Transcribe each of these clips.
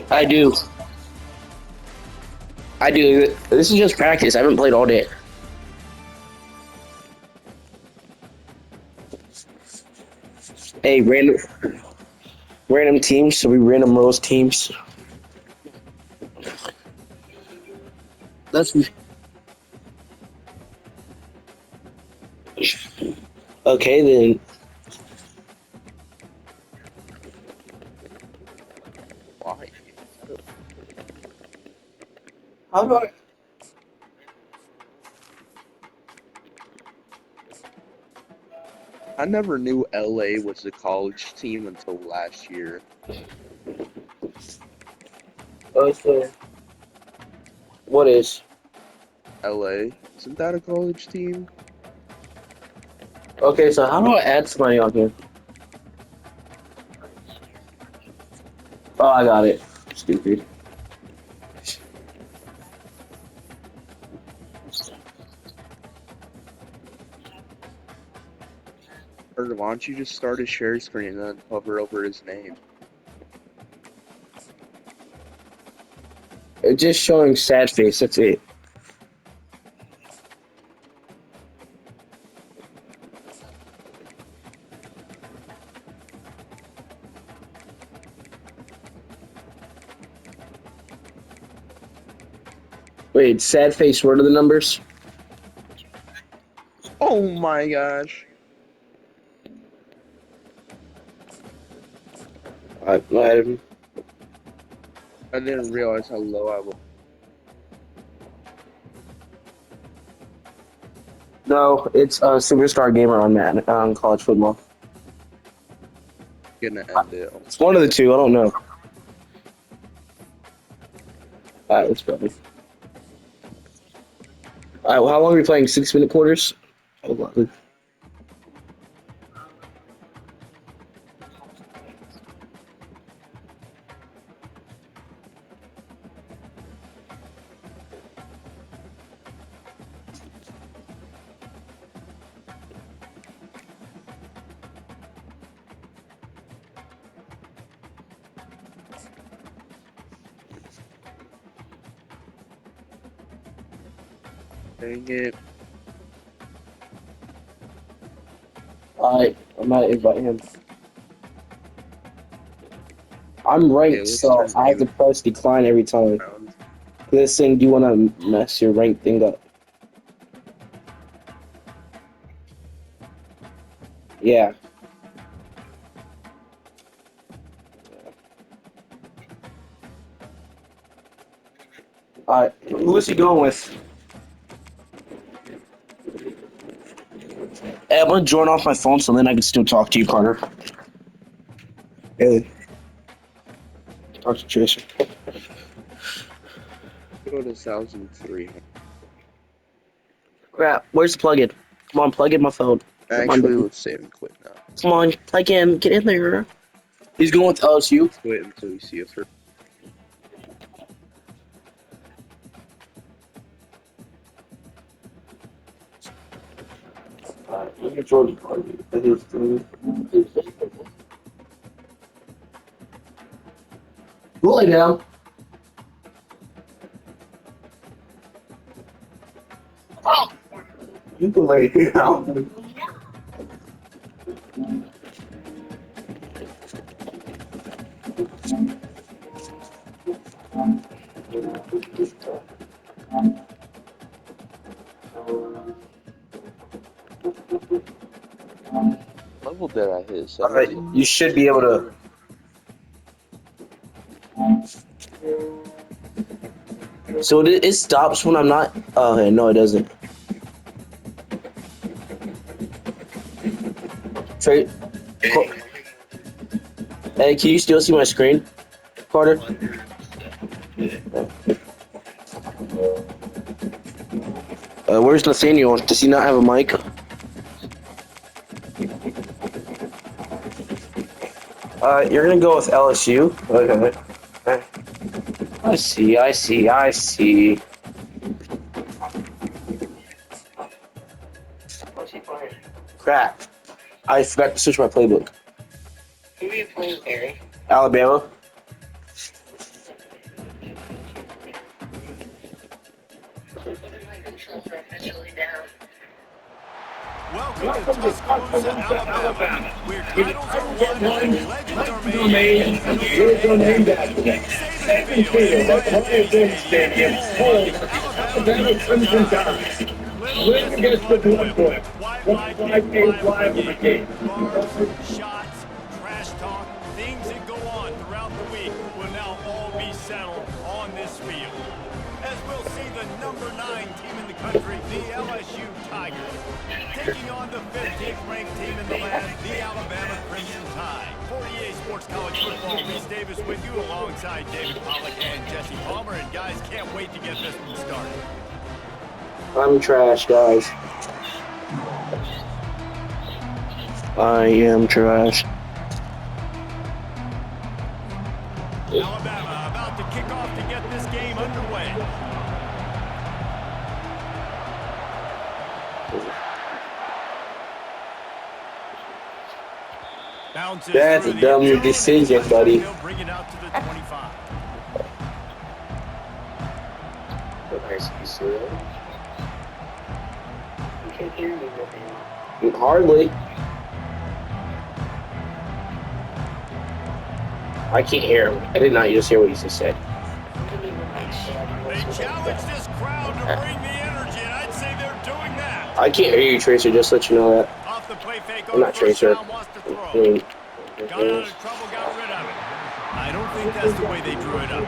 I do. I do. This is just practice. I haven't played all day. Hey, random teams. So we random roast teams. That's okay then. Why? How about I never knew LA was a college team until last year. so what is? LA? Isn't that a college team? Okay, so how do I add somebody on here? Oh, I got it. Stupid. Or why don't you just start a share screen and then hover over his name? It's just showing sad face. That's it. Wait, sad face. What are the numbers? Oh my gosh. I I didn't realize how low I was no, it's a superstar gamer on Madden on college football. gonna end it. It's one of the two. I don't know. All right, let's go. All right, well, how long are we playing? 6 minute quarters. Hold on. Dang it. All right, I'm not inviting him. I'm Okay, ranked, let's so turn I have to game press decline every time. around. This thing, do you want to mess your rank thing up? Yeah. All right, who is he going with? Hey, I'm gonna join off my phone so then I can still talk to you, Carter. Hey, talk to Tracer. Go to 1,300. Crap, where's the plug-in? Come on, plug in my phone. Come on, Actually, baby. let's save and quit now. Come on, plug in. Get in there. He's going with LSU. Let's wait until we see if her. Look at Jordan. Go lay down. You can lay down. Level did I hit? All right, 17? you should be able to. So it stops when I'm not. Oh, okay, no, it doesn't. Trey, hey, can you still see my screen, Carter? Where's Nathaniel? Does he not have a mic? You're gonna go with LSU. Okay. Okay. I see. I see. I see. Crap. I forgot to switch my playbook. Who are you playing, Barry? Alabama. Welcome to Tuscaloosa, Alabama, where titles are won and legends are made and heroes are named after them. Saban Field at Bryant Stadium, home of the Alabama Crimson Tide. Little against the blood whip. White rivalry game. Barbs, shots, trash talk, things that go on throughout the week will now all be settled on this field. As we'll see the number 9 team in the country, the LSU Tigers, taking on the 15th ranked team in the land, the Alabama Crimson Tide. 48 Sports College Football, Reese Davis with you alongside David Pollack and Jesse Palmer. And guys, can't wait to get this one started. I'm trash, guys. I am trash. Alabama about to kick off to get this game underway. Bounces That's a dumb decision, buddy. They'll bring it out to the 25. You can hear me, Barry. Hardly. I can't hear him. I did not just hear what he just said. They challenge this crowd to bring the energy, and I'd say they're doing that. I can't hear you, Tracer, just to let you know that. Off the play fake I'm on not first Tracer. down, wants to throw. I mean, Got out of trouble, got rid of it. I don't think that's the way they drew it up.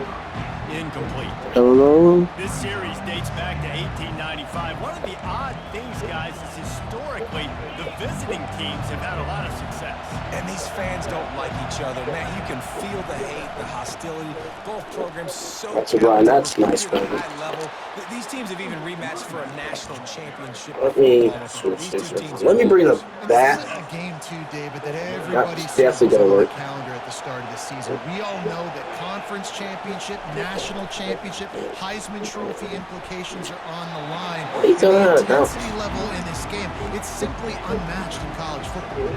Incomplete. hello? This series dates back to 1895. One of the odd things, guys, is historically the visiting teams have had a lot of success. And these fans don't like each other. Man, you can feel the hate, the hostility. Both programs so That's a grind. That's nice, at a man. high level. These teams have even rematched for a national championship. Let me These switch two this. teams Let me bring the And bat. this is a game too, David, that everybody That's sees definitely gonna on work. the calendar at the start of the season. We all know that conference championship, national championship, Heisman Trophy implications are on the line. What are you And talking the about? intensity level in this game, it's simply unmatched in college football.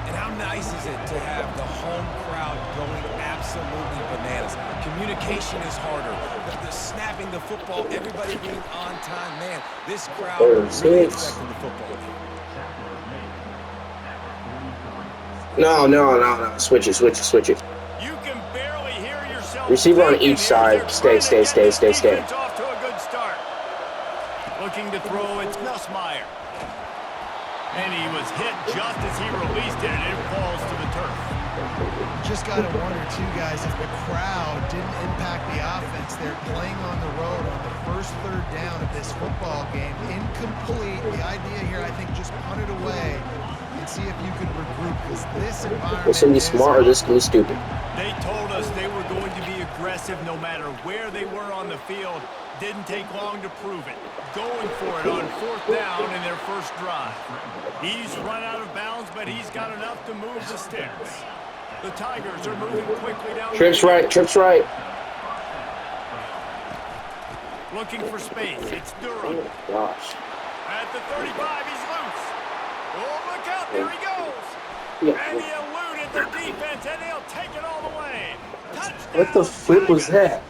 And how nice is it to have the home crowd going absolutely bananas? Communication is harder. The snapping the football, everybody being on time. Man, this crowd really affecting the football game. No. Switch it. You can barely hear yourself. Receiver on thinking each here. side. They're Stay. trying to get this defense off to a good start. Looking to throw, it's Nussmeier. And he was hit just as he released it, and it falls to the turf. Just got to wonder, too, guys, if the crowd didn't impact the offense. They're playing on the road on the first third down of this football game. Incomplete. The idea here, I think, just punt it away and see if you can regroup, because this environment This gonna be smart or this gonna be stupid. They told us they were going to be aggressive no matter where they were on the field. Didn't take long to prove it. Going for it on fourth down in their first drive. He's run out of bounds, but he's got enough to move the sticks. The Tigers are moving quickly down. Trips right. Looking for space. It's Durham. Gosh. At the 35, he's loose. Oh, look out. There he goes. Yeah. And he eluded the defense, and he'll take it all the way. Touchdown, What the flip was that?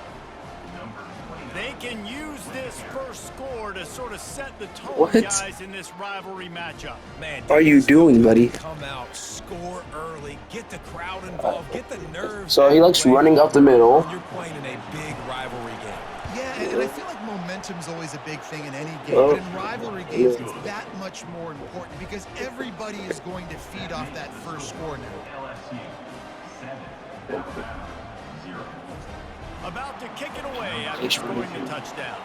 They can use this first score to sort of set the tone, What? guys, in this rivalry matchup. Man, Are you doing, buddy? come out, score early, get the crowd involved, get the nerves. So he likes running up the middle. You're playing in a big rivalry game. Yeah, and I feel like momentum's always a big thing in any game, Oh. but in rivalry games, it's that much more important because everybody is going to feed off that first score now. About to kick it away after scoring the touchdown.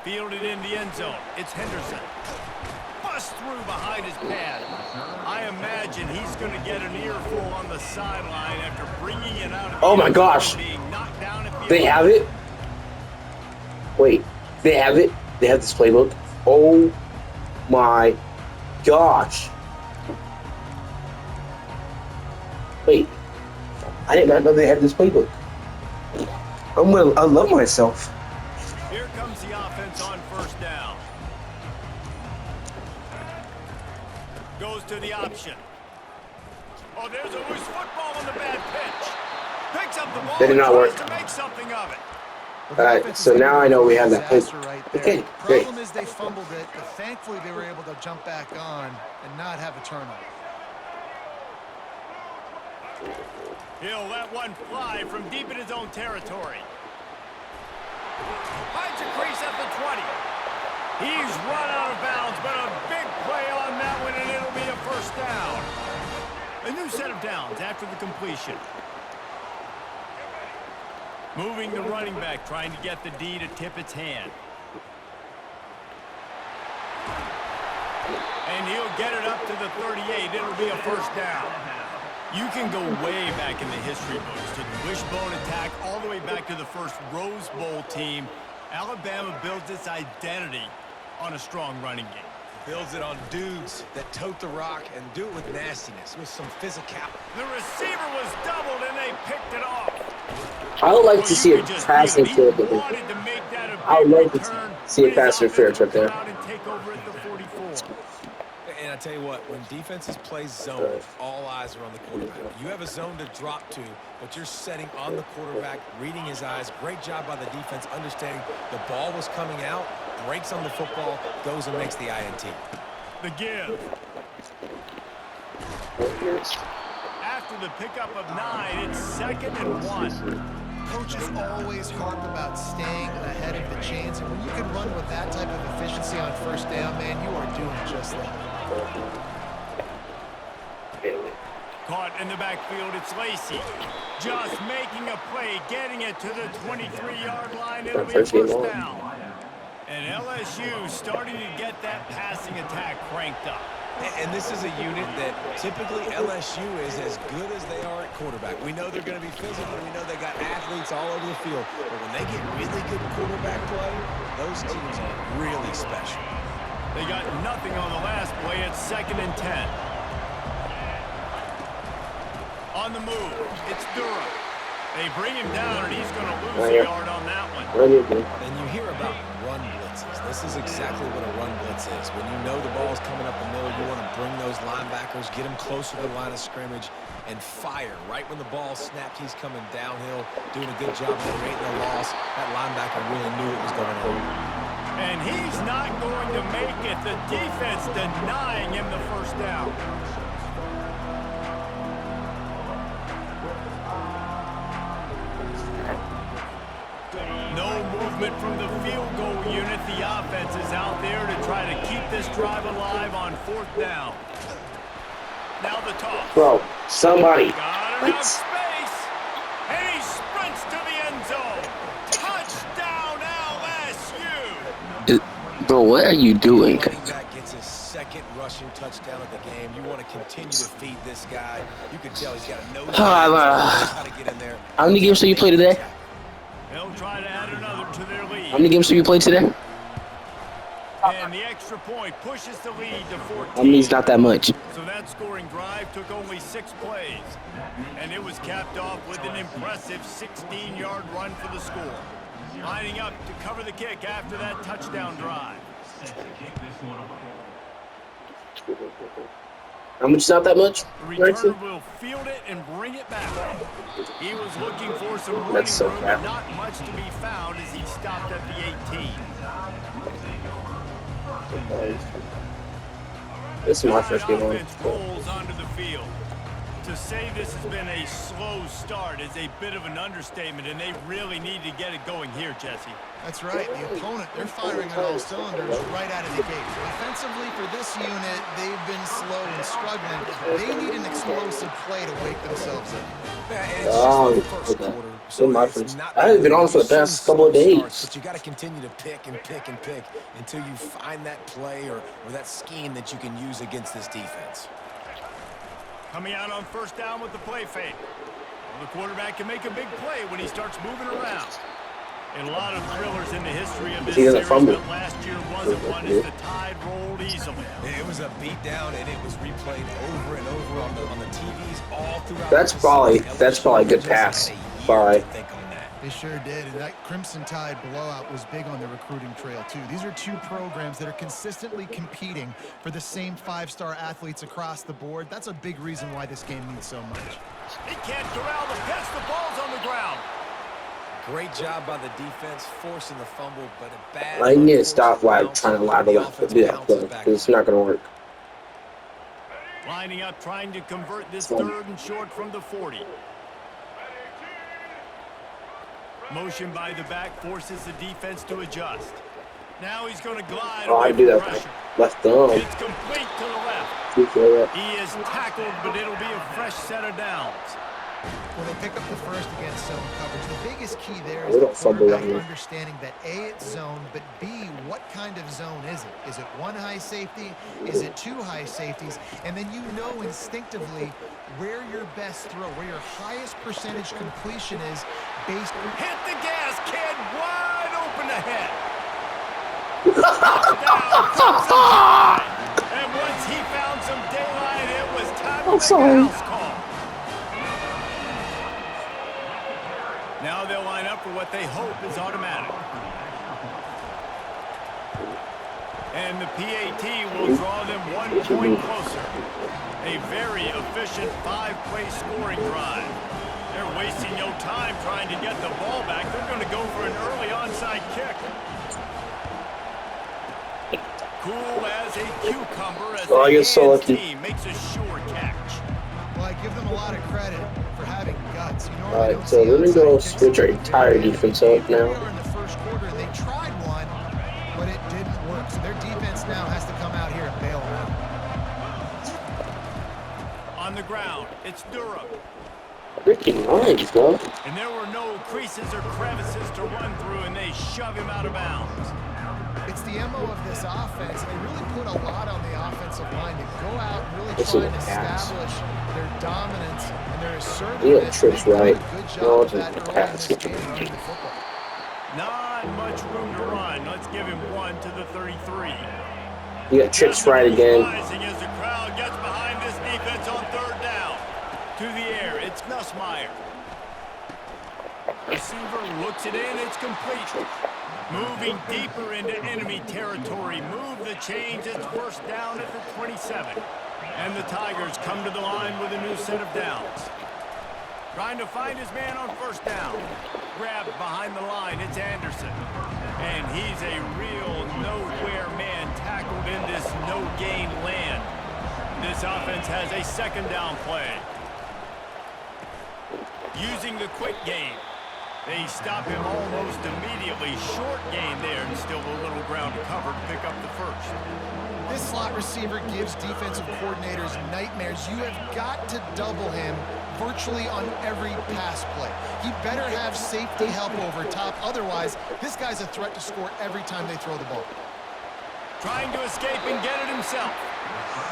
Fielded in the end zone. It's Henderson. Bust through behind his pad. I imagine he's going to get an earful on the sideline after bringing it out of the Oh my end zone, gosh. being knocked down at the They end. have it? Wait, they have it? They have this playbook? Oh my gosh. Wait, I did not know they had this playbook. I love myself. Here comes the offense to the option. Oh, there's a loose football on the bad pitch. Picks up the ball That did and not tries work. to make something of it. Well, the All right, offense is so gonna now go I know through we a have that. disaster right there. Okay, great. Problem is they fumbled it, but thankfully they were able to jump back on and not have a turnover. He'll let one fly from deep in his own territory. Finds a crease at the 20. He's run out of bounds, but a big play on that one, and it'll be a first down. A new set of downs after the completion. Moving the running back, trying to get the D to tip its hand. And he'll get it up to the 38. It'll be a first down. You can go way back in the history books to the wishbone attack all the way back to the first Rose Bowl team. Alabama builds its identity on a strong running game. Builds it on dudes that tote the rock and do it with nastiness, with some physicality. The receiver was doubled and they picked it off. I would like to Well, see you a could just pass feel it. He interference. wanted to make that a I would big like to return, see a but his pass interference right offense would there. come out and take over at the 44. And I tell you what, when defenses play zone, all eyes are on the quarterback. You have a zone to drop to, but you're setting on the quarterback, reading his eyes. Great job by the defense, understanding the ball was coming out, breaks on the football, goes and makes the INT. The give. After the pickup of 9, it's 2nd and 1. Coaches always harp about staying ahead of the chains, and when you can run with that type of efficiency on first down, man, you are doing just that. Caught in the backfield, it's Lacey. Just making a play, getting it to the 23-yard line. It'll be a first down. And LSU starting to get that passing attack cranked up. And this is a unit that typically LSU is as good as they are at quarterback. We know they're going to be physical. We know they got athletes all over the field. But when they get really good quarterback play, those teams are really special. They got nothing on the last play. It's 2nd and 10. On the move, it's Durham. They bring him down, and he's going to lose a yard on that one. And you hear about run blitzes. This is exactly what a run blitz is. When you know the ball's coming up the middle, you want to bring those linebackers, get them closer to the line of scrimmage, and fire. Right when the ball snapped, he's coming downhill, doing a good job of creating a loss. That linebacker really knew what was going on. And he's not going to make it. The defense denying him the first down. No movement from the field goal unit. The offense is out there to try to keep this drive alive on 4th down. Now the toss. Bro, somebody. Got enough space. And he sprints to the end zone. Touchdown LSU. Bro, what are you doing? Running back gets his 2nd rushing touchdown of the game. You want to continue to feed this guy. You can tell he's got a nose. How to get in there. How many games have you played today? They'll try to add another to their lead. How many games have you played today? And the extra point pushes the lead to 14. I mean, it's not that much. So that scoring drive took only 6 plays. And it was capped off with an impressive 16-yard run for the score. Lining up to cover the kick after that touchdown drive. How much is not that much? The returner will field it and bring it back. He was looking for some running room, but not much to be found as he stopped at the 18. This is my first game on. Offense rolls onto the field. To say this has been a slow start is a bit of an understatement, and they really need to get it going here, Jesse. That's right. The opponent, they're firing on all cylinders right out of the gate. Offensively, for this unit, they've been slow and struggling. They need an explosive play to wake themselves up. Oh, I haven't been on for the past couple of days. But you got to continue to pick and pick and pick until you find that play or that scheme that you can use against this defense. Coming out on first down with the play fake. Well, the quarterback can make a big play when he starts moving around. And a lot of thrillers in the history of this series, but last year wasn't one as the Tide rolled easily. It was a beatdown, and it was replayed over and over on the TVs all throughout. That's probably a good pass by They sure did, and that Crimson Tide blowout was big on the recruiting trail, too. These are two programs that are consistently competing for the same five-star athletes across the board. That's a big reason why this game means so much. He can't corral the pass. The ball's on the ground. Great job by the defense, forcing the fumble, but a bad... I need to stop trying to lie to do that play, because it's not going to work. Lining up, trying to convert this 3rd and short from the 40. Motion by the back forces the defense to adjust. Now he's going to glide away from pressure. Left thumb. It's complete to the left. He is tackled, but it'll be a fresh set of downs. When they pick up the first against zone coverage, the biggest key there is the quarterback understanding that A, it's zone, but B, what kind of zone is it? Is it one high safety? Is it two high safeties? And then you know instinctively where your best throw, where your highest percentage completion is based on... Hit the gas, kid! Wide open ahead! Touchdown! And once he found some daylight, it was time to make a house call. Now they'll line up for what they hope is automatic. And the PAT will draw them 1 point closer. A very efficient 5-play scoring drive. They're wasting no time trying to get the ball back. They're going to go for an early onside kick. Cool as a cucumber as the team makes a sure catch. Well, I give them a lot of credit for having guts. Alright, so let me go switch our entire defense up now. In the first quarter, they tried one, but it didn't work. So their defense now has to come out here and bail them out. On the ground, it's Durham. Freaking nice, bro. And there were no creases or crevices to run through, and they shove him out of bounds. It's the MO of this offense. They really put a lot on the offensive line to go out and really try and establish their dominance and their assertiveness. Yeah, Trips right. Good job of that early in this game running the football. Not much room to run. Let's give him 1 to the 33. You got Trips right again. Rising as the crowd gets behind this defense on 3rd down. To the air, it's Nussmeier. Receiver looks it in, it's complete. Moving deeper into enemy territory. Move the chains, it's 1st down at the 27. And the Tigers come to the line with a new set of downs. Trying to find his man on 1st down. Grabbed behind the line, it's Anderson. And he's a real nowhere man tackled in this no-gain land. This offense has a 2nd down play. Using the quick game. They stop him almost immediately. Short gain there, and still a little ground to cover to pick up the 1st. This slot receiver gives defensive coordinators nightmares. You have got to double him virtually on every pass play. He better have safety help over top. Otherwise, this guy's a threat to score every time they throw the ball. Trying to escape and get it himself.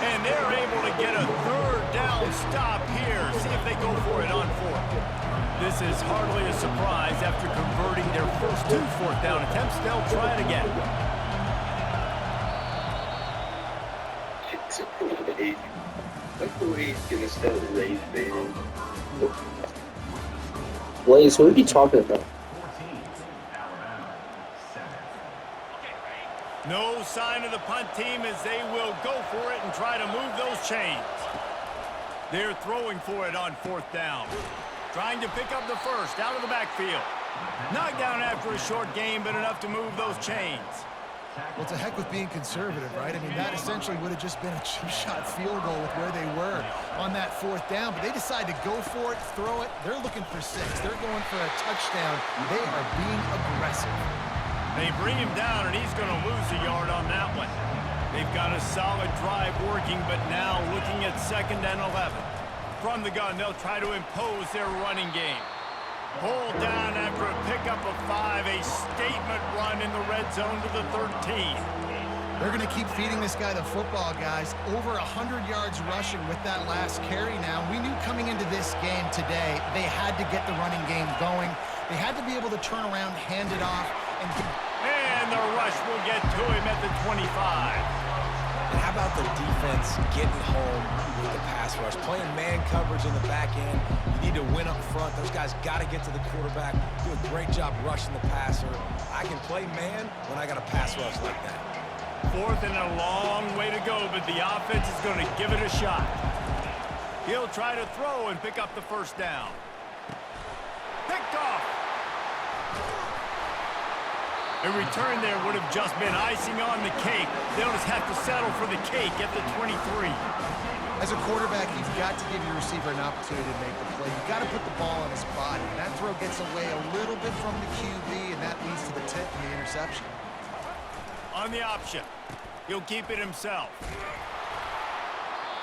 And they're able to get a 3rd down stop here. See if they go for it on 4th. This is hardly a surprise. After converting their first 2 4th down attempts, they'll try it again. That's the way he's gonna start the race, man. Blaze, what are you talking about? No sign of the punt team as they will go for it and try to move those chains. They're throwing for it on 4th down. Trying to pick up the 1st out of the backfield. Knocked down after a short gain, but enough to move those chains. Well, to heck with being conservative, right? I mean, that essentially would have just been a chip shot field goal with where they were on that 4th down. But they decide to go for it, throw it. They're looking for 6. They're going for a touchdown. They are being aggressive. They bring him down, and he's going to lose a yard on that one. They've got a solid drive working, but now looking at 2nd and 11. From the gun, they'll try to impose their running game. Pulled down after a pickup of 5, a statement run in the red zone to the 13. They're going to keep feeding this guy the football, guys. Over 100 yards rushing with that last carry now. We knew coming into this game today, they had to get the running game going. They had to be able to turn around, hand it off, and the rush will get to him at the 25. And how about the defense getting home with the pass rush? Playing man coverage in the back end. You need to win up front. Those guys got to get to the quarterback. Do a great job rushing the passer. I can play man when I got a pass rush like that. 4th and a long way to go, but the offense is going to give it a shot. He'll try to throw and pick up the first down. Picked off. A return there would have just been icing on the cake. They'll just have to settle for the cake at the 23. As a quarterback, you've got to give your receiver an opportunity to make the play. You've got to put the ball on his body. And that throw gets away a little bit from the QB, and that leads to the tip and the interception. On the option, he'll keep it himself.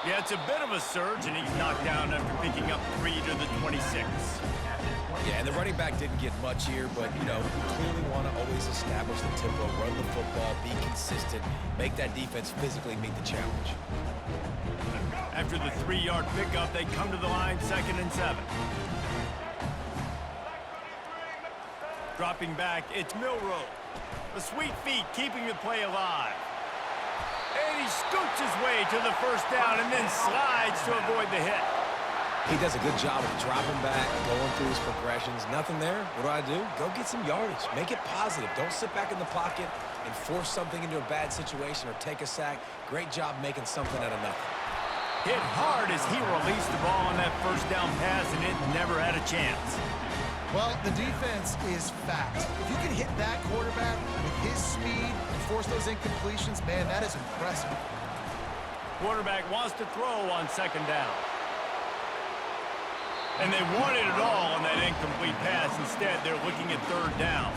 Yeah, it's a bit of a surge, and he's knocked down after picking up 3 to the 26. Yeah, and the running back didn't get much here, but, you know, you clearly want to always establish the tempo, run the football, be consistent, make that defense physically meet the challenge. After the 3-yard pickup, they come to the line 2nd and 7. Dropping back, it's Milroe. The sweet feet keeping the play alive. And he scoots his way to the first down and then slides to avoid the hit. He does a good job of dropping back, going through his progressions. Nothing there. What do? Go get some yardage. Make it positive. Don't sit back in the pocket and force something into a bad situation or take a sack. Great job making something out of nothing. Hit hard as he released the ball on that first down pass, and it never had a chance. Well, the defense is fact. If you can hit that quarterback with his speed and force those incompletions, man, that is impressive. Quarterback wants to throw on 2nd down. And they wanted it all on that incomplete pass. Instead, they're looking at 3rd down.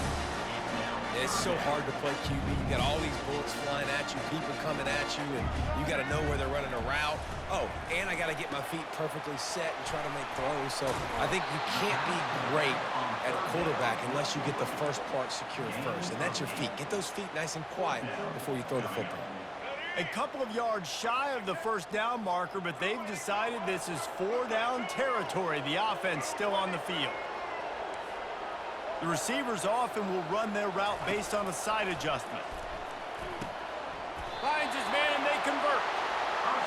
It's so hard to play QB. You got all these bullets flying at you, people coming at you, and you got to know where they're running a route. Oh, and I got to get my feet perfectly set and try to make throws. So I think you can't be great at a quarterback unless you get the first part secure first, and that's your feet. Get those feet nice and quiet before you throw the football. A couple of yards shy of the first down marker, but they've decided this is 4-down territory. The offense still on the field. The receivers often will run their route based on a side adjustment. Finds his man and they convert.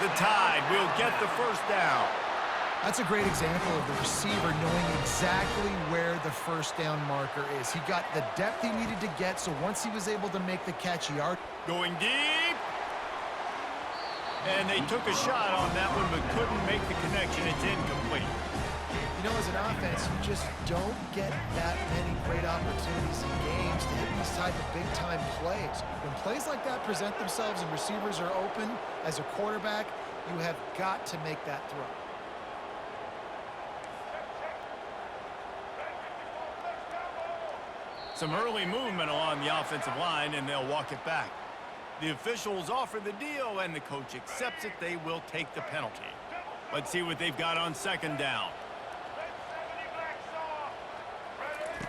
The Tide will get the first down. That's a great example of the receiver knowing exactly where the first down marker is. He got the depth he needed to get, so once he was able to make the catch, he already... Going deep. And they took a shot on that one, but couldn't make the connection. It's incomplete. You know, as an offense, you just don't get that many great opportunities in games to hit these type of big-time plays. When plays like that present themselves and receivers are open, as a quarterback, you have got to make that throw. Some early movement along the offensive line, and they'll walk it back. The officials offer the deal, and the coach accepts it. They will take the penalty. Let's see what they've got on 2nd down.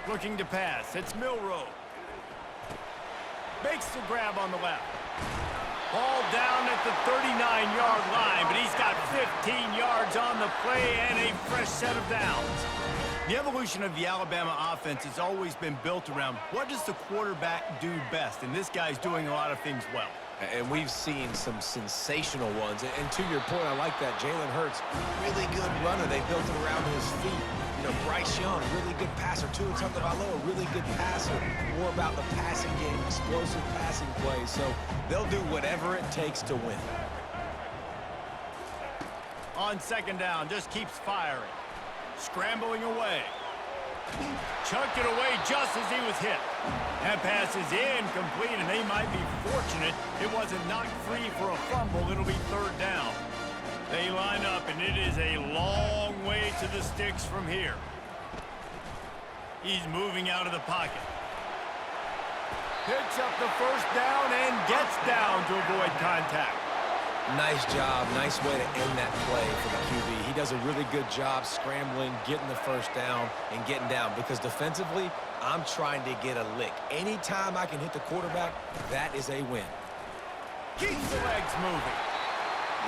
Looking to pass. It's Milroe. Makes the grab on the left. Ball down at the 39-yard line, but he's got 15 yards on the play and a fresh set of downs. The evolution of the Alabama offense has always been built around what does the quarterback do best, and this guy's doing a lot of things well. And we've seen some sensational ones. And to your point, I like that. Jalen Hurts, really good runner. They built it around his feet. You know, Bryce Young, really good passer. Tua Tagovailoa, really good passer. More about the passing game, explosive passing plays. So they'll do whatever it takes to win. On 2nd down, just keeps firing. Scrambling away. Chucked it away just as he was hit. That pass is incomplete, and they might be fortunate it wasn't knocked free for a fumble. It'll be 3rd down. They line up, and it is a long way to the sticks from here. He's moving out of the pocket. Picks up the first down and gets down to avoid contact. Nice job. Nice way to end that play for the QB. He does a really good job scrambling, getting the first down, and getting down. Because defensively, I'm trying to get a lick. Anytime I can hit the quarterback, that is a win. Keeps the legs moving.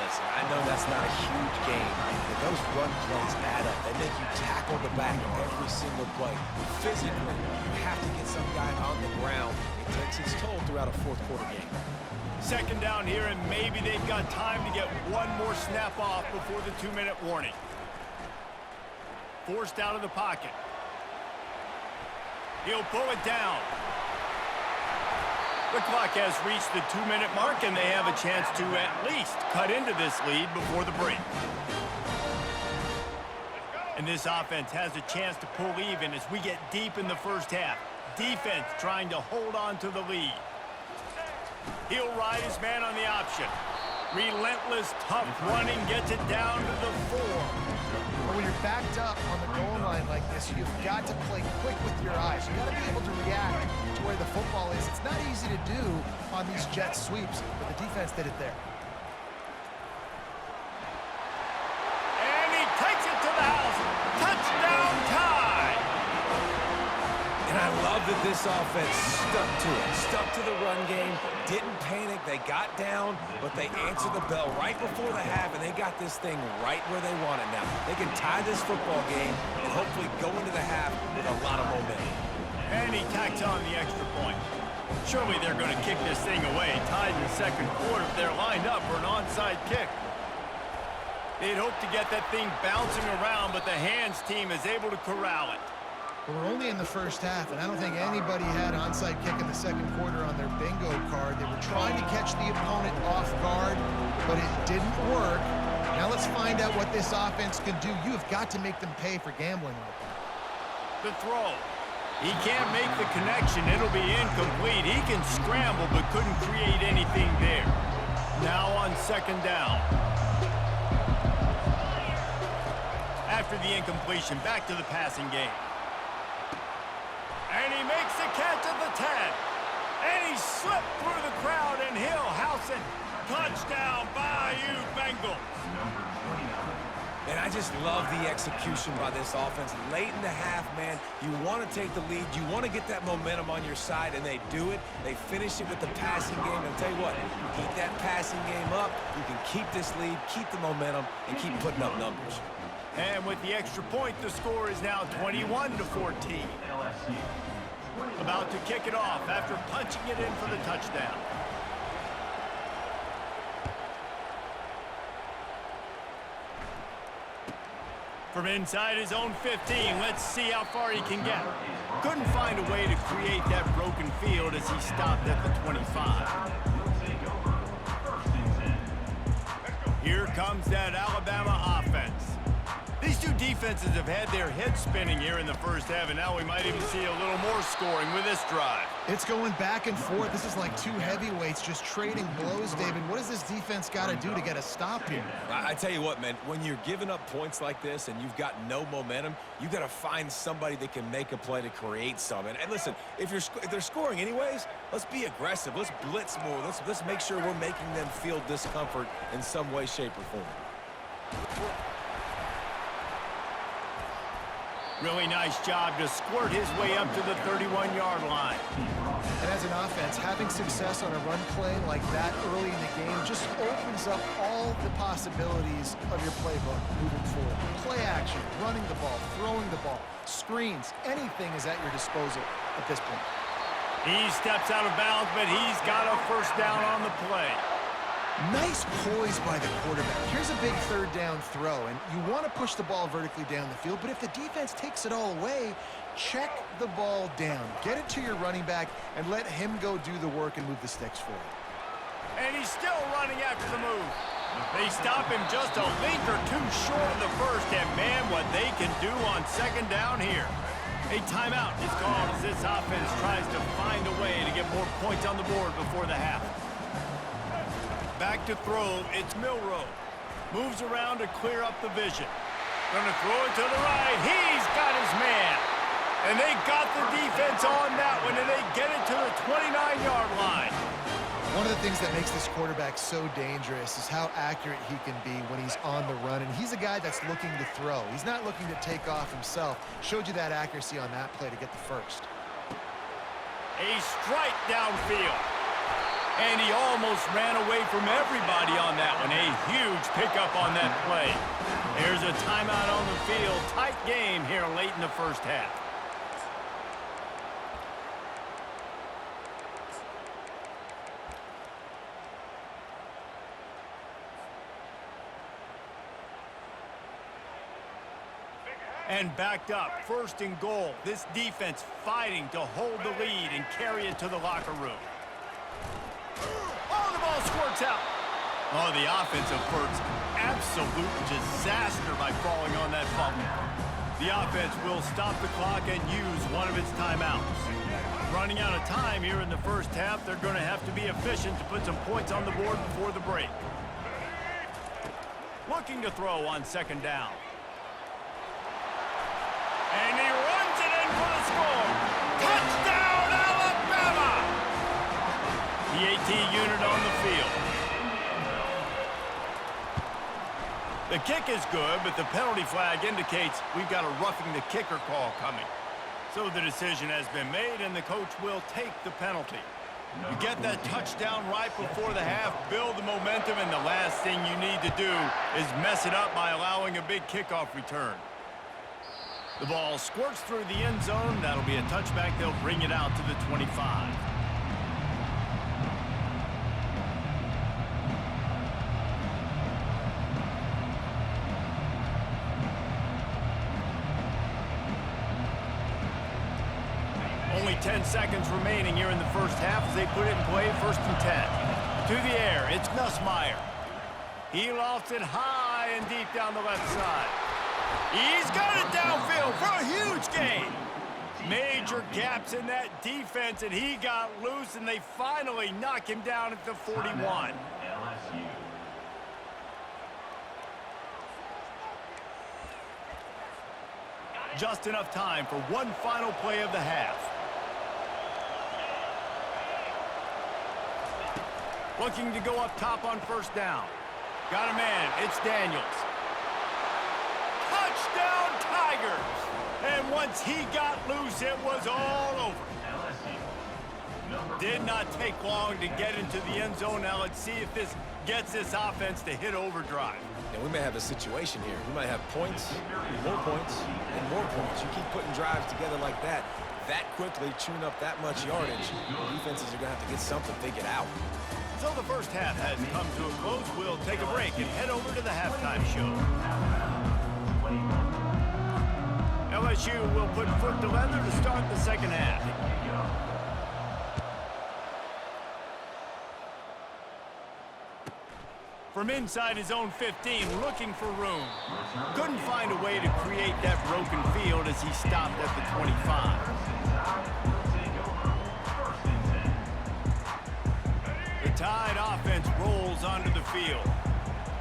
Listen, I know that's not a huge game, but those run plays add up. They make you tackle the back every single play. Physically, you have to get some guy on the ground. It takes its toll throughout a a fourth quarter game. Second down here, and maybe they've got time to get one more snap off before the 2-minute warning. Forced out of the pocket. He'll pull it down. The clock has reached the 2-minute mark, and they have a chance to at least cut into this lead before the break. And this offense has a chance to pull even as we get deep in the first half. Defense trying to hold on to the lead. He'll ride his man on the option. Relentless, tough running gets it down to the 4. But when you're backed up on the goal line like this, you've got to play quick with your eyes. You've got to be able to react to where the football is. It's not easy to do on these jet sweeps, but the defense did it there. And he takes it to the house. Touchdown tie! And I love that this offense stuck to it, stuck to the run game, didn't panic. They got down, but they answered the bell right before the half, and they got this thing right where they want it now. They can tie this football game and hopefully go into the half with a lot of momentum. And he tacks on the extra point. Surely they're going to kick this thing away. Tied in the second quarter. They're lined up for an onside kick. They'd hope to get that thing bouncing around, but the hands team is able to corral it. But we're only in the first half, and I don't think anybody had onside kick in the second quarter on their bingo card. They were trying to catch the opponent off guard, but it didn't work. Now let's find out what this offense can do. You have got to make them pay for gambling like that. The throw. He can't make the connection. It'll be incomplete. He can scramble, but couldn't create anything there. Now on second down. After the incompletion, back to the passing game. And he makes the catch at the 10. And he slipped through the crowd, and he'll house it. Touchdown, Bayou Bengals. And I just love the execution by this offense. Late in the half, man, you want to take the lead. You want to get that momentum on your side, and they do it. They finish it with the passing game. And I'll tell you what, keep that passing game up. You can keep this lead, keep the momentum, and keep putting up numbers. And with the extra point, the score is now 21-14. About to kick it off after punching it in for the touchdown. From inside his own 15, let's see how far he can get. Couldn't find a way to create that broken field as he stopped at the 25. Here comes that Alabama offense. These two defenses have had their heads spinning here in the first half, and now we might even see a little more scoring with this drive. It's going back and forth. This is like two heavyweights just trading blows, David. What does this defense got to do to get a stop here? I tell you what, man, when you're giving up points like this and you've got no momentum, you got to find somebody that can make a play to create some. And listen, if they're scoring anyways, let's be aggressive. Let's blitz more. Let's make sure we're making them feel discomfort in some way, shape, or form. Really nice job to squirt his way up to the 31-yard line. And as an offense, having success on a run play like that early in the game just opens up all the possibilities of your playbook moving forward. Play action, running the ball, throwing the ball, screens, anything is at your disposal at this point. He steps out of bounds, but he's got a first down on the play. Nice poise by the quarterback. Here's a big third down throw, and you want to push the ball vertically down the field, but if the defense takes it all away, check the ball down. Get it to your running back and let him go do the work and move the sticks for you. And he's still running after the move. They stop him just a length or two short of the first, and man, what they can do on second down here. A timeout is called as this offense tries to find a way to get more points on the board before the half. Back to throw, it's Milroe. Moves around to clear up the vision. Gonna throw it to the right, he's got his man. And they got the defense on that one, and they get it to the 29-yard line. One of the things that makes this quarterback so dangerous is how accurate he can be when he's on the run. And he's a guy that's looking to throw. He's not looking to take off himself. Showed you that accuracy on that play to get the first. A strike downfield. And he almost ran away from everybody on that one. A huge pickup on that play. There's a timeout on the field. Tight game here late in the first half. And backed up, 1st and goal. This defense fighting to hold the lead and carry it to the locker room. Oh, the ball squirts out. Oh, the offense averts absolute disaster by falling on that fumble. The offense will stop the clock and use one of its timeouts. Running out of time here in the first half, they're going to have to be efficient to put some points on the board before the break. Looking to throw on 2nd down. And he runs it in for the score. Touchdown, Alabama! The AT unit on the field. The kick is good, but the penalty flag indicates we've got a roughing the kicker call coming. So the decision has been made, and the coach will take the penalty. You get that touchdown right before the half, build the momentum, and the last thing you need to do is mess it up by allowing a big kickoff return. The ball squirts through the end zone. That'll be a touchback. They'll bring it out to the 25. Only 10 seconds remaining here in the first half as they put it in play, 1st and 10. To the air, it's Nussmeier. He lofts it high and deep down the left side. He's got it downfield for a huge gain. Major gaps in that defense, and he got loose, and they finally knock him down at the 41. Just enough time for one final play of the half. Looking to go up top on 1st down. Got a man, it's Daniels. Touchdown, Tigers! And once he got loose, it was all over. Did not take long to get into the end zone. Now let's see if this gets this offense to hit overdrive. And we may have a situation here. We might have points, more points, and more points. You keep putting drives together like that quickly, chewing up that much yardage, defenses are going to have to get something figured out. So the first half has come to a close. We'll take a break and head over to the halftime show. LSU will put foot to leather to start the second half. From inside his own 15, looking for room. Couldn't find a way to create that broken field as he stopped at the 25. The Tide offense rolls onto the field.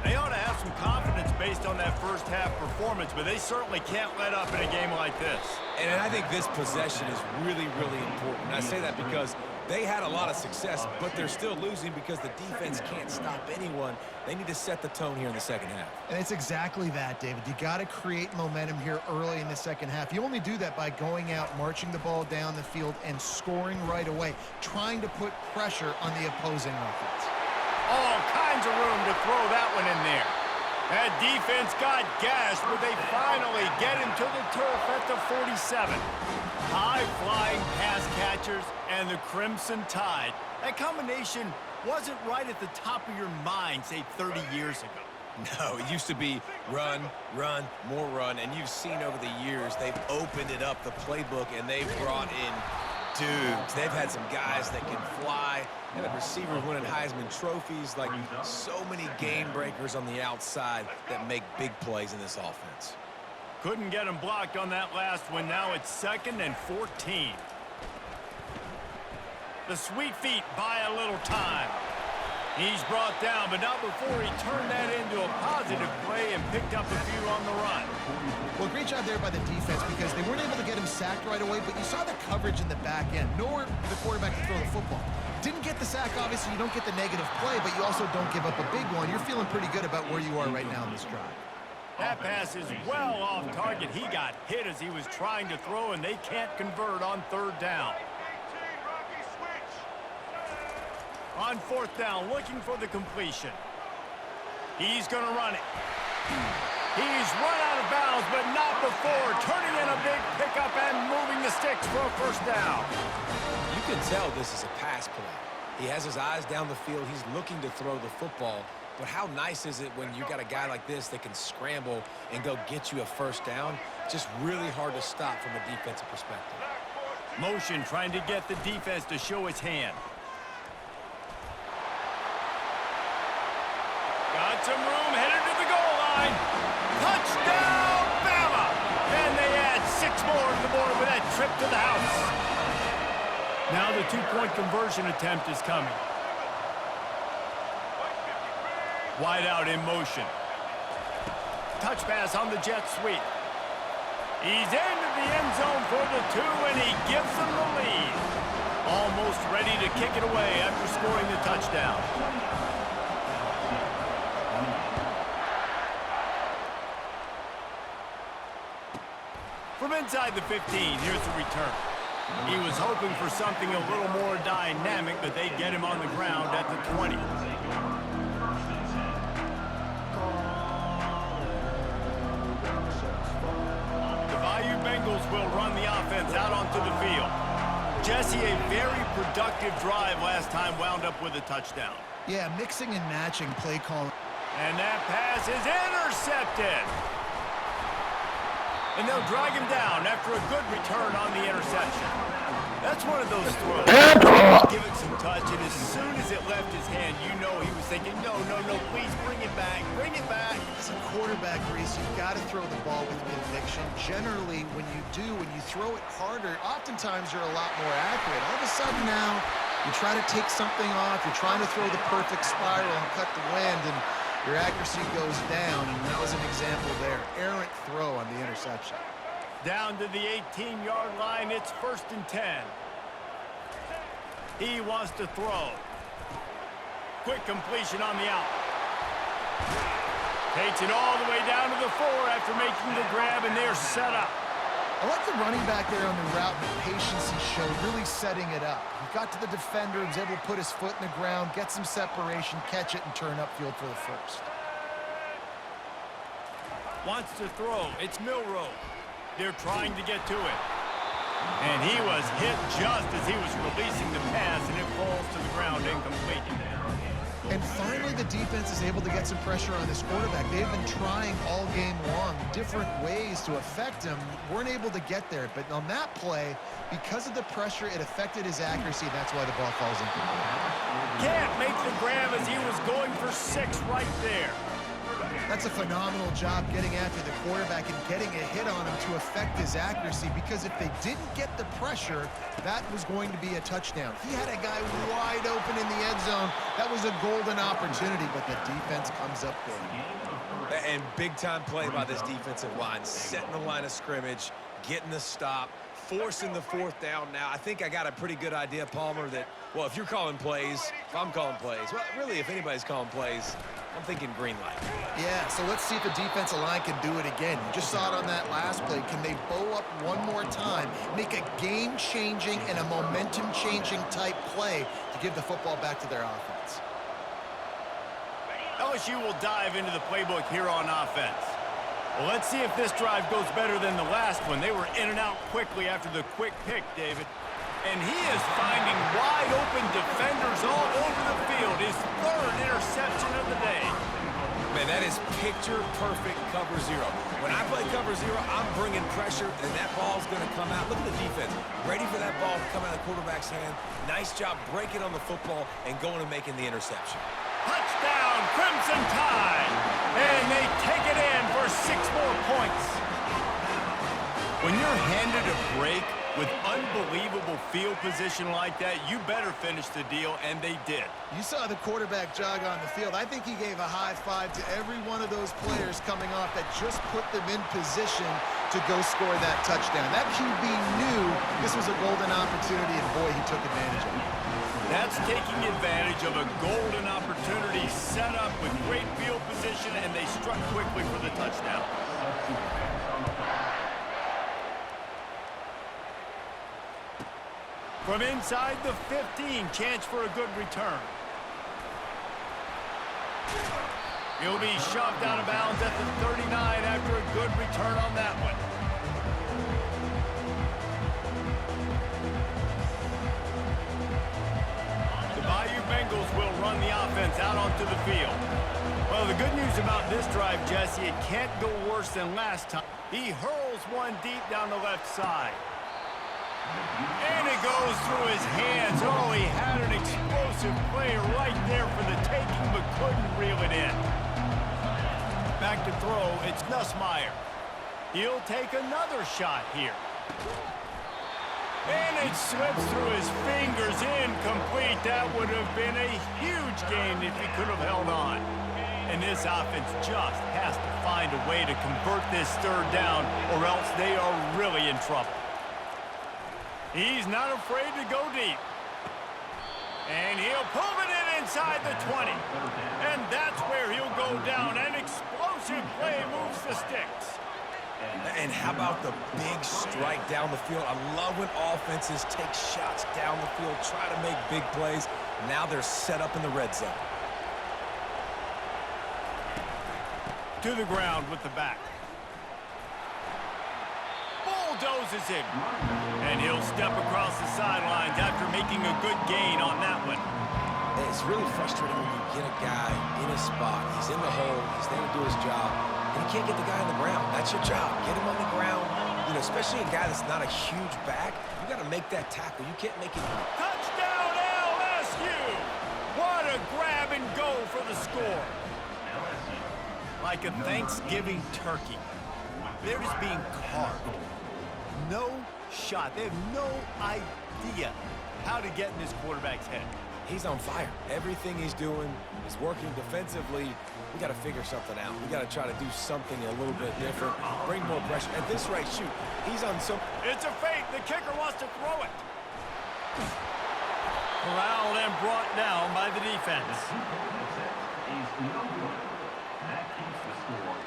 They ought to have some confidence based on that first half performance, but they certainly can't let up in a game like this. And I think this possession is really, really important. And I say that because they had a lot of success, but they're still losing because the defense can't stop anyone. They need to set the tone here in the second half. And it's exactly that, David. You got to create momentum here early in the second half. You only do that by going out, marching the ball down the field, and scoring right away, trying to put pressure on the opposing offense. All kinds of room to throw that one in there. That defense got gashed, but they finally get him to the turf at the 47. High-flying pass catchers and the Crimson Tide. That combination wasn't right at the top of your mind, say, 30 years ago. No, it used to be run, run, more run, and you've seen over the years they've opened it up, the playbook, and they've brought in dudes. They've had some guys that can fly, and the receivers winning Heisman trophies, like so many game breakers on the outside that make big plays in this offense. Couldn't get him blocked on that last one. Now it's 2nd and 14. The Sweet Feet buy a little time. He's brought down, but not before he turned that into a positive play and picked up a few on the run. Well, great job there by the defense because they weren't able to get him sacked right away, but you saw the coverage in the back end. Nowhere for the quarterback to throw the football. Didn't get the sack, obviously. You don't get the negative play, but you also don't give up a big one. You're feeling pretty good about where you are right now in this drive. That pass is well off target. He got hit as he was trying to throw, and they can't convert on 3rd down. On 4th down, looking for the completion. He's going to run it. He's run out of bounds, but not before turning in a big pickup and moving the sticks for a 1st down. You can tell this is a pass play. He has his eyes down the field. He's looking to throw the football, But how nice is it when you got a guy like this that can scramble and go get you a first down? Just really hard to stop from a defensive perspective. Motion trying to get the defense to show its hand. Got some room, headed to the goal line. Touchdown, Bama! And they add 6 more to the board with that trip to the house. Now the 2-point conversion attempt is coming. Wide out in motion. Touch pass on the jet sweep. He's into the end zone for the 2, and he gives them the lead. Almost ready to kick it away after scoring the touchdown. From inside the 15, here's the return. He was hoping for something a little more dynamic, but they get him on the ground at the 20. Bengals will run the offense out onto the field. Jesse, a very productive drive last time wound up with a touchdown. Yeah, mixing and matching play call. And that pass is intercepted. And they'll drag him down after a good return on the interception. That's one of those throws. Give it some touch, and as soon as it left his hand, you know he was thinking, no, please bring it back, bring it back. As a quarterback, Reese, you've got to throw the ball with conviction. Generally, when you throw it harder, oftentimes you're a lot more accurate. All of a sudden now, you try to take something off, you're trying to throw the perfect spiral and cut the wind, and your accuracy goes down, and that was an example there. Errant throw on the interception. Down to the 18-yard line, it's 1st and 10. He wants to throw. Quick completion on the out. Takes it all the way down to the 4 after making the grab, and they're set up. I like the running back there on the route and the patience he showed, really setting it up. He got to the defender and was able to put his foot in the ground, get some separation, catch it, and turn upfield for the first. Wants to throw. It's Milroe. They're trying to get to it. And he was hit just as he was releasing the pass, and it falls to the ground incomplete. And finally, the defense is able to get some pressure on this quarterback. They've been trying all game long different ways to affect him. Weren't able to get there. But on that play, because of the pressure, it affected his accuracy. That's why the ball falls incomplete. Can't make the grab as he was going for 6 right there. That's a phenomenal job getting after the quarterback and getting a hit on him to affect his accuracy, because if they didn't get the pressure, that was going to be a touchdown. He had a guy wide open in the end zone. That was a golden opportunity, but the defense comes up big. And big-time play by this defensive line, setting the line of scrimmage, getting the stop, forcing the 4th down. Now, I think I got a pretty good idea, Palmer, that, well, if you're calling plays, if I'm calling plays, well, really, if anybody's calling plays, I'm thinking green light. Yeah, so let's see if the defensive line can do it again. You just saw it on that last play. Can they bow up one more time, make a game-changing and a momentum-changing type play to give the football back to their offense? LSU will dive into the playbook here on offense. Well, let's see if this drive goes better than the last one. They were in and out quickly after the quick pick, David. And he is finding wide-open defenders all over the field. His 3rd interception of the day. Man, that is picture-perfect cover 0. When I play cover 0, I'm bringing pressure, and that ball's going to come out. Look at the defense. Ready for that ball to come out of the quarterback's hand. Nice job breaking on the football and going and making the interception. Touchdown, Crimson Tide. And they take it in for 6 more points. When you're handed a break with unbelievable field position like that, you better finish the deal, and they did. You saw the quarterback jog on the field. I think he gave a high five to every one of those players coming off that just put them in position to go score that touchdown. That QB knew this was a golden opportunity, and boy, he took advantage of it. That's taking advantage of a golden opportunity set up with great field position, and they struck quickly for the touchdown. From inside the 15, chance for a good return. He'll be shoved out of bounds at the 39 after a good return on that one. The Bayou Bengals will run the offense out onto the field. Well, the good news about this drive, Jesse, it can't go worse than last time. He hurls one deep down the left side. And it goes through his hands. Oh, he had an explosive play right there for the taking, but couldn't reel it in. Back to throw, it's Nussmeier. He'll take another shot here. And it slips through his fingers, incomplete. That would have been a huge gain if he could have held on. And this offense just has to find a way to convert this third down, or else they are really in trouble. He's not afraid to go deep. And he'll pull it in inside the 20. And that's where he'll go down. An explosive play moves the sticks. And how about the big strike down the field? I love when offenses take shots down the field, try to make big plays. Now they're set up in the red zone. To the ground with the back. Bulldozes him. And he'll step across the sidelines after making a good gain on that one. It's really frustrating when you get a guy in a spot. He's in the hole. He's there to do his job. And you can't get the guy on the ground. That's your job. Get him on the ground. You know, especially a guy that's not a huge back. You got to make that tackle. You can't make it. Touchdown LSU! What a grab and go for the score. Like a Thanksgiving turkey. They're just being carved. No shot. They have no idea how to get in this quarterback's head. He's on fire. Everything he's doing is working defensively. We got to figure something out. We got to try to do something a little bit different. Bring more pressure. At this rate, shoot. He's on some... It's a fake. The kicker wants to throw it. Corralled and brought down by the defense.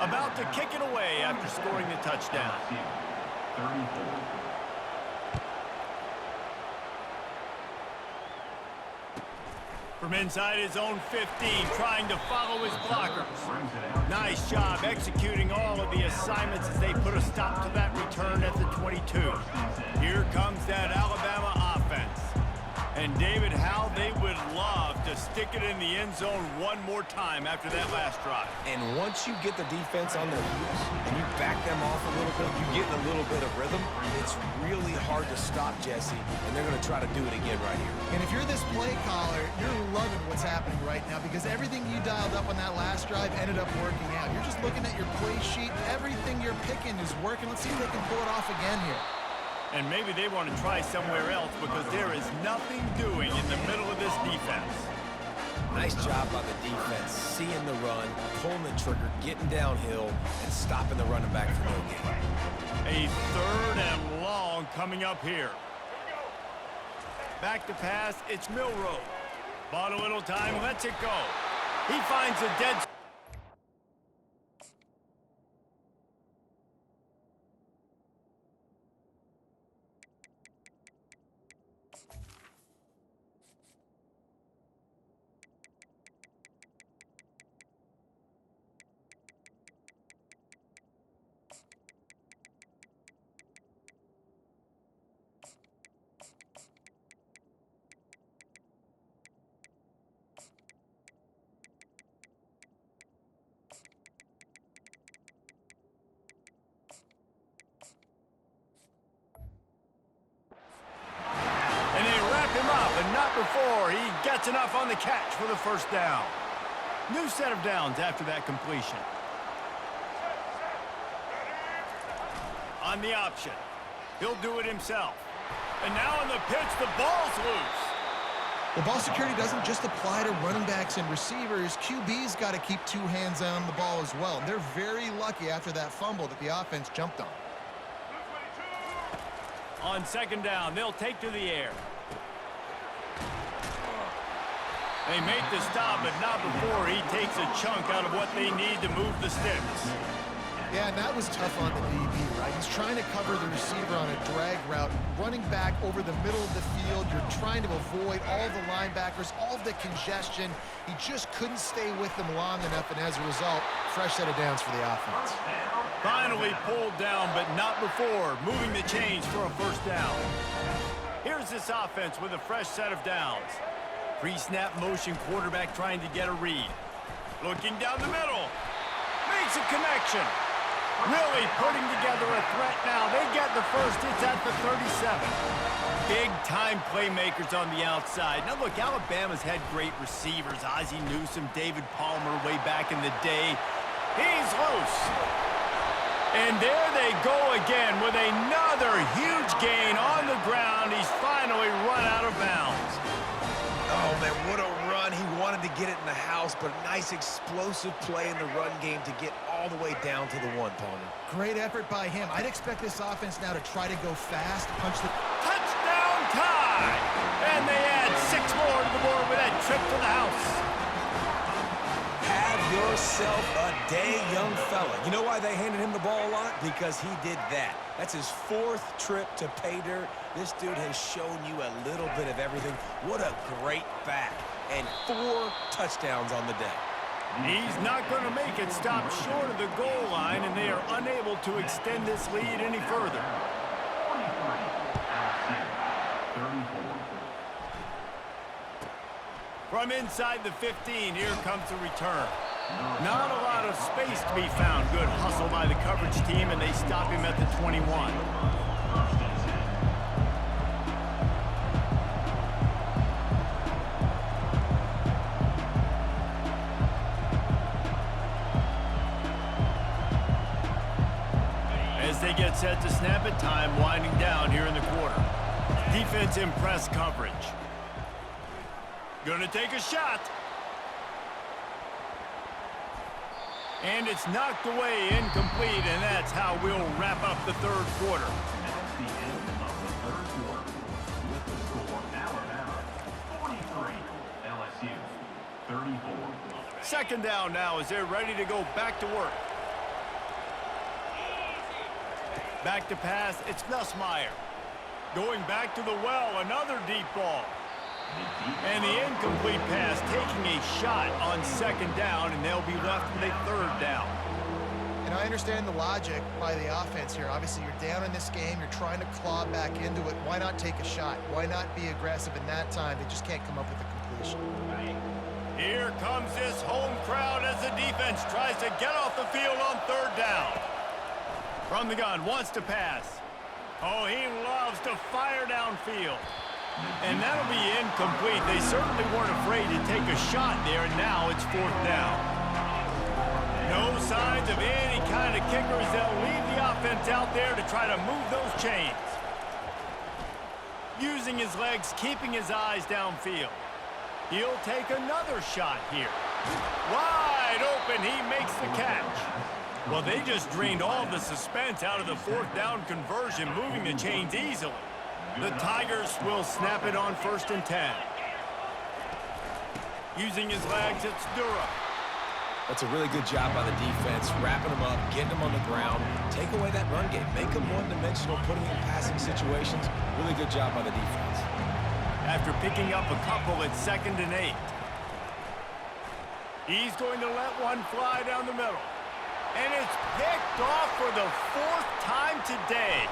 About to kick it away after scoring the touchdown. From inside his own 15, trying to follow his blockers. Nice job executing all of the assignments as they put a stop to that return at the 22. Here comes that Alabama offense. And David, how they would love to stick it in the end zone one more time after that last drive. And once you get the defense on their heels and you back them off a little bit, you get in a little bit of rhythm, it's really hard to stop Jesse, and they're going to try to do it again right here. And if you're this play caller, you're loving what's happening right now because everything you dialed up on that last drive ended up working out. You're just looking at your play sheet. Everything you're picking is working. Let's see if they can pull it off again here. And maybe they want to try somewhere else because there is nothing doing in the middle of this defense. Nice job by the defense, seeing the run, pulling the trigger, getting downhill, and stopping the running back for no gain. A third and long coming up here. Back to pass, it's Milroe. Bought a little time, lets it go. He finds a dead... before he gets enough on the catch for the first down. New set of downs after that completion. On the option. He'll do it himself. And now on the pitch, the ball's loose. The ball security doesn't just apply to running backs and receivers. QB's got to keep two hands on the ball as well. And they're very lucky after that fumble that the offense jumped on. On second down, they'll take to the air. They make the stop, but not before he takes a chunk out of what they need to move the sticks. Yeah, and that was tough on the DB, right? He's trying to cover the receiver on a drag route, running back over the middle of the field. You're trying to avoid all the linebackers, all the congestion. He just couldn't stay with them long enough, and as a result, fresh set of downs for the offense. Finally pulled down, but not before moving the chains for a first down. Here's this offense with a fresh set of downs. Pre-snap motion quarterback trying to get a read. Looking down the middle. Makes a connection. Really putting together a threat now. They get the first. It's at the 37. Big-time playmakers on the outside. Now, look, Alabama's had great receivers. Ozzie Newsome, David Palmer way back in the day. He's loose. And there they go again with another huge gain on the ground. He's finally run out of bounds. Oh, man, what a run. He wanted to get it in the house, but a nice explosive play in the run game to get all the way down to the 1, Palmer. Great effort by him. I'd expect this offense now to try to go fast, punch the... Touchdown tie! And they add 6 more to the board with that trip to the house. Have yourself a day, young fella. You know why they handed him the ball a lot? Because he did that. That's his 4th trip to pay dirt. This dude has shown you a little bit of everything. What a great back. And 4 touchdowns on the day. He's not going to make it stop short of the goal line, and they are unable to extend this lead any further. From inside the 15, here comes the return. Not a lot of space to be found. Good hustle by the coverage team, and they stop him at the 21. As they get set to snap it, time winding down here in the quarter. Defense in press coverage. Gonna take a shot. And it's knocked away, incomplete, and that's how we'll wrap up the 3rd quarter. That's the end of the 3rd quarter. With the score, Alabama 43, LSU 34. 2nd down now as they're ready to go back to work. Back to pass, it's Nussmeier. Going back to the well, another deep ball. And the incomplete pass taking a shot on 2nd down, and they'll be left with a 3rd down. And I understand the logic by the offense here. Obviously, you're down in this game. You're trying to claw back into it. Why not take a shot? Why not be aggressive in that time? They just can't come up with a completion. Here comes this home crowd as the defense tries to get off the field on 3rd down. From the gun, wants to pass. Oh, he loves to fire downfield. And that'll be incomplete. They certainly weren't afraid to take a shot there, and now it's 4th down. No signs of any kind of kickers. They'll leave the offense out there to try to move those chains. Using his legs, keeping his eyes downfield. He'll take another shot here. Wide open, he makes the catch. Well, they just drained all the suspense out of the 4th down conversion, moving the chains easily. The Tigers will snap it on 1st and 10. Using his legs, it's Dura. That's a really good job by the defense, wrapping them up, getting them on the ground, take away that run game, make them one-dimensional, put them in passing situations. Really good job by the defense. After picking up a couple, it's 2nd and 8. He's going to let one fly down the middle. And it's picked off for the 4th time today.